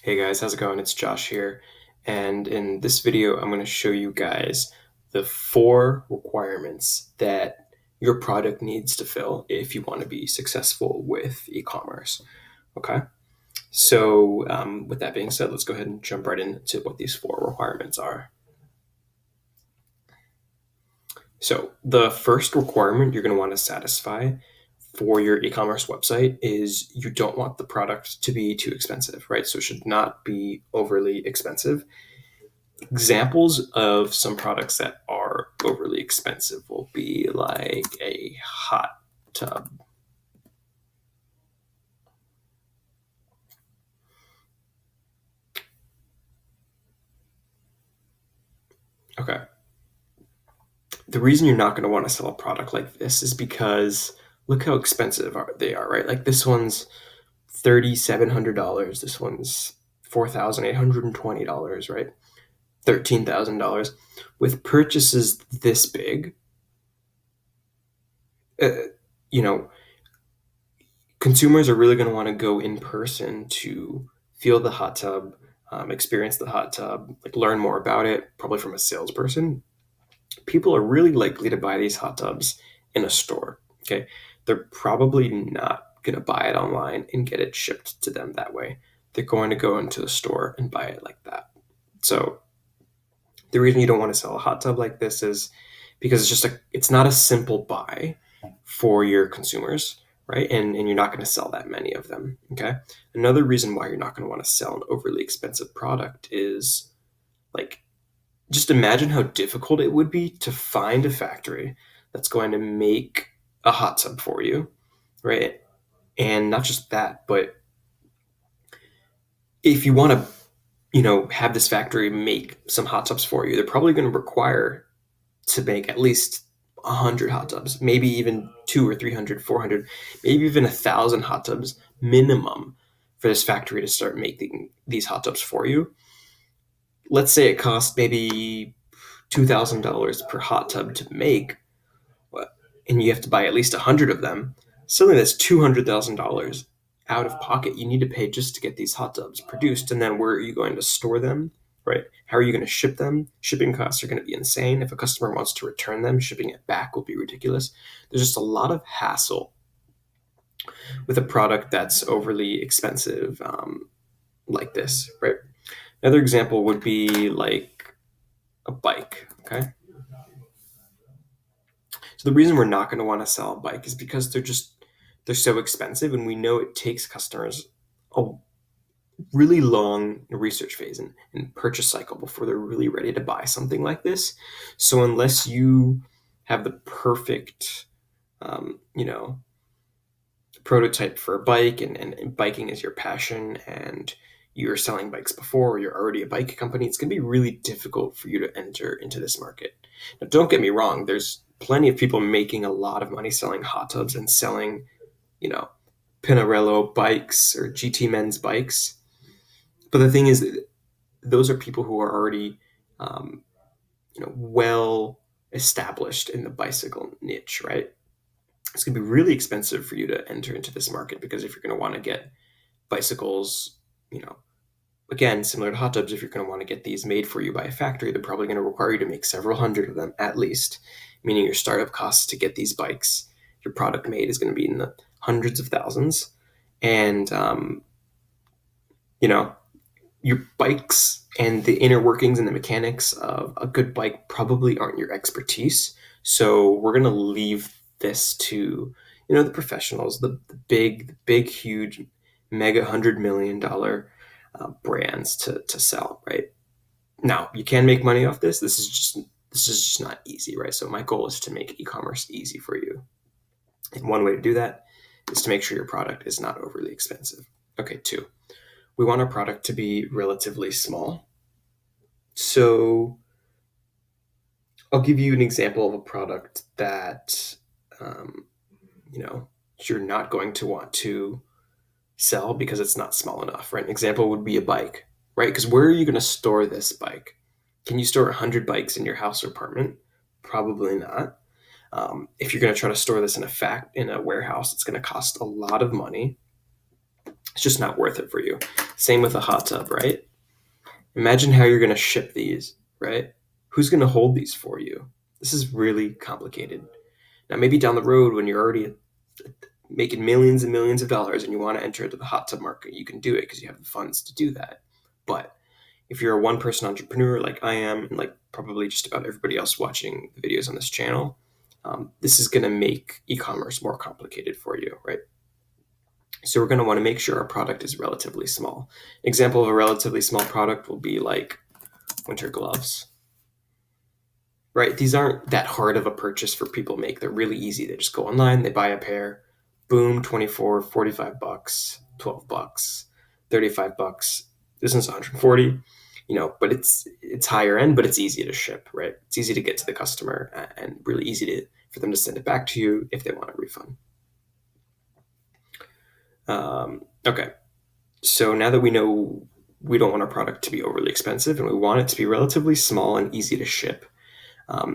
Hey guys, how's it going? It's Josh here. And in this video, I'm going to show you guys the 4 requirements that your product needs to fill if you want to be successful with e-commerce. Okay. So, with that being said, let's go ahead and jump right into what these 4 requirements are. So, the first requirement you're going to want to satisfy for your e-commerce website is you don't want the product to be too expensive, right? So, it should not be overly expensive. Examples of some products that are overly expensive will be like a hot tub. Okay. The reason you're not going to want to sell a product like this is because look how expensive they are, right? Like this one's $3,700. This one's $4,820, right? $13,000. With purchases this big, uh, you know, consumers are really going to want to go in person to feel the hot tub, experience the hot tub, like learn more about it, probably from a salesperson. People are really likely to buy these hot tubs in a store. Okay. They're probably not going to buy it online and get it shipped to them that way. They're going to go into the store and buy it like that. So the reason you don't want to sell a hot tub like this is because it's not a simple buy for your consumers, right? And you're not going to sell that many of them. Okay. Another reason why you're not going to want to sell an overly expensive product is like just imagine how difficult it would be to find a factory that's going to make a hot tub for you, right? And not just that, but if you want to, have this factory make some hot tubs for you, they're probably going to require to make at least 100 hot tubs, maybe even 200 or 300, 400, maybe even 1,000 hot tubs minimum for this factory to start making these hot tubs for you. Let's say it costs maybe $2,000 per hot tub to make, and you have to buy at least 100 of them. Suddenly that's $200,000 out of pocket you need to pay just to get these hot tubs produced. And then where are you going to store them? Right? How are you going to ship them? Shipping costs are going to be insane. If a customer wants to return them, shipping it back will be ridiculous. There's just a lot of hassle with a product that's overly expensive, like this, right? Another example would be like a bike. Okay. So the reason we're not going to want to sell a bike is because they're so expensive, and we know it takes customers a really long research phase and purchase cycle before they're really ready to buy something like this. So unless you have the perfect, um, you know, prototype for a bike, and biking is your passion, and you're selling bikes before, or you're already a bike company, it's going to be really difficult for you to enter into this market. Now, don't get me wrong, there's plenty of people making a lot of money selling hot tubs and selling, you know, Pinarello bikes or GT men's bikes. But the thing is, those are people who are already, um, well established in the bicycle niche, right? It's going to be really expensive for you to enter into this market because if you're going to want to get bicycles, you know, again, similar to hot tubs, if you're going to want to get these made for you by a factory, they're probably going to require you to make several hundred of them at least, meaning your startup costs to get these bikes, your product made, is going to be in the hundreds of thousands. And, you know, your bikes and the inner workings and the mechanics of a good bike probably aren't your expertise. So we're going to leave this to, the professionals, the big, huge, mega $100 million brands to sell, right? Now you can make money off this. This is just not easy, right? So my goal is to make e-commerce easy for you. And one way to do that is to make sure your product is not overly expensive. Okay, 2, we want our product to be relatively small. So I'll give you an example of a product that, um, you know, you're not going to want to sell because it's not small enough, right? An example would be a bike, right? Because where are you going to store this bike? Can you store 100 bikes in your house or apartment? Probably not. If you're going to try to store this in a warehouse, it's going to cost a lot of money. It's just not worth it for you. Same with a hot tub, right? Imagine how you're going to ship these, right? Who's going to hold these for you? This is really complicated. Now, maybe down the road when you're already making millions and millions of dollars and you want to enter into the hot tub market, you can do it because you have the funds to do that. But if you're a one-person entrepreneur like I am, and like probably just about everybody else watching the videos on this channel, this is going to make e-commerce more complicated for you, right? So we're going to want to make sure our product is relatively small. An example of a relatively small product will be like winter gloves, right? These aren't that hard of a purchase for people to make. They're really easy. They just go online, they buy a pair, boom, 24, 45 bucks, 12 bucks, 35 bucks. This one's 140, but it's higher end, but it's easy to ship, right? It's easy to get to the customer and really easy for them to send it back to you if they want a refund. Okay. So now that we know we don't want our product to be overly expensive and we want it to be relatively small and easy to ship,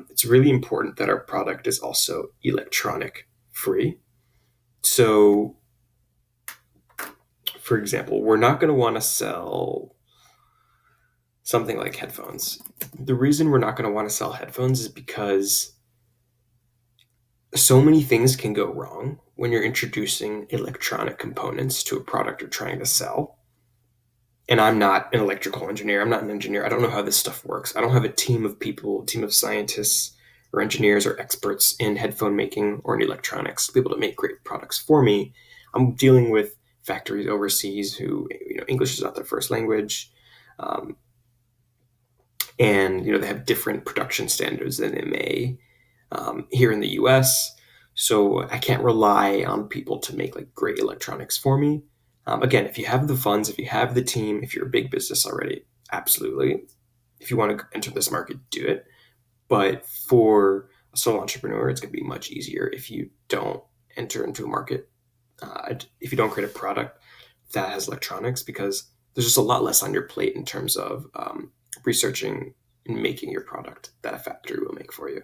it's really important that our product is also electronic free. So, for example, we're not going to want to sell something like headphones. The reason we're not going to want to sell headphones is because so many things can go wrong when you're introducing electronic components to a product you're trying to sell. And I'm not an electrical engineer. I'm not an engineer. I don't know how this stuff works. I don't have a team of people, a team of scientists or engineers or experts in headphone making or in electronics to be able to make great products for me. I'm dealing with factories overseas who, English is not their first language. And, they have different production standards than they may here in the US. So I can't rely on people to make like great electronics for me. Again, if you have the funds, if you have the team, if you're a big business already, absolutely. If you want to enter this market, do it. But for a solo entrepreneur, it's going to be much easier if you don't enter into a market, if you don't create a product that has electronics, because there's just a lot less on your plate in terms of researching and making your product that a factory will make for you.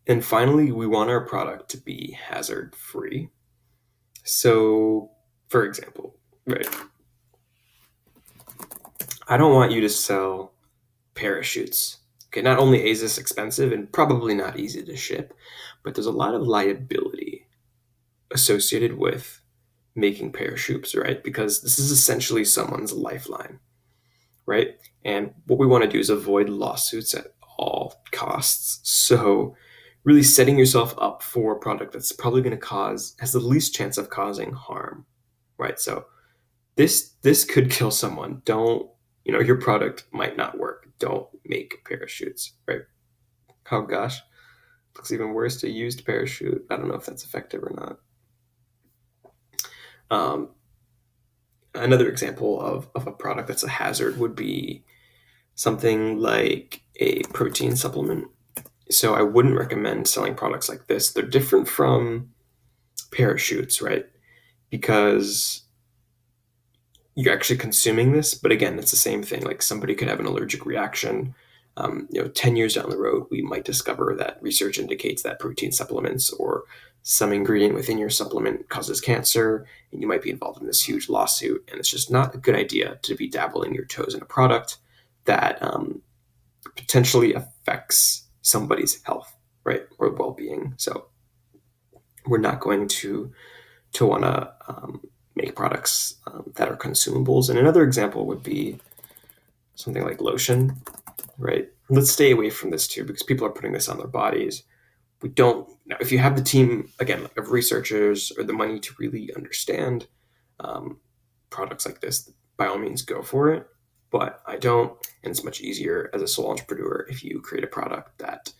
And finally, we want our product to be hazard free. So, for example, right, I don't want you to sell parachutes. Okay, not only is this expensive and probably not easy to ship, but there's a lot of liability associated with making parachutes, right? Because this is essentially someone's lifeline, right? And what we want to do is avoid lawsuits at all costs. So really setting yourself up for a product that's probably going to has the least chance of causing harm, right? So this could kill someone. Don't, your product might not work. Don't make parachutes, right? Oh gosh, looks even worse to used parachute. I don't know if that's effective or not. Another example of a product that's a hazard would be something like a protein supplement. So I wouldn't recommend selling products like this. They're different from parachutes, right? Because you're actually consuming this, but again, it's the same thing. Like somebody could have an allergic reaction. 10 years down the road, we might discover that research indicates that protein supplements or some ingredient within your supplement causes cancer, and you might be involved in this huge lawsuit. And it's just not a good idea to be dabbling your toes in a product that potentially affects somebody's health, right, or well-being. So we're not going to want to make products that are consumables. And another example would be something like lotion, right? Let's stay away from this too, because people are putting this on their bodies. We don't, now, if you have the team, again, of researchers or the money to really understand products like this, by all means, go for it. But I don't, and it's much easier as a sole entrepreneur if you create a product that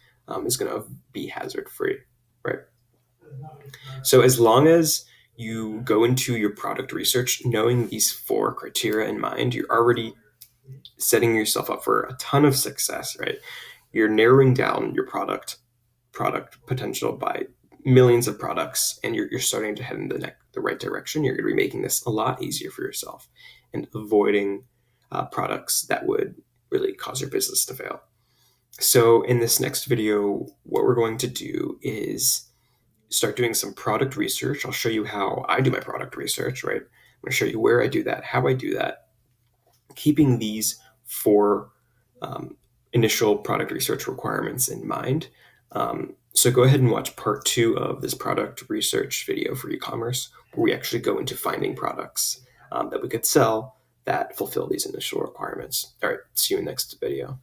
is going to be hazard free, right? So as long as you go into your product research knowing these 4 criteria in mind, you're already setting yourself up for a ton of success, right? You're narrowing down your product potential by millions of products, and you're starting to head in the right direction. You're going to be making this a lot easier for yourself and avoiding products that would really cause your business to fail. So in this next video, what we're going to do is start doing some product research. I'll show you how I do my product research, right? I'm going to show you where I do that, how I do that, keeping these four initial product research requirements in mind. So go ahead and watch part 2 of this product research video for e-commerce, where we actually go into finding products that we could sell that fulfill these initial requirements. All right, see you in the next video.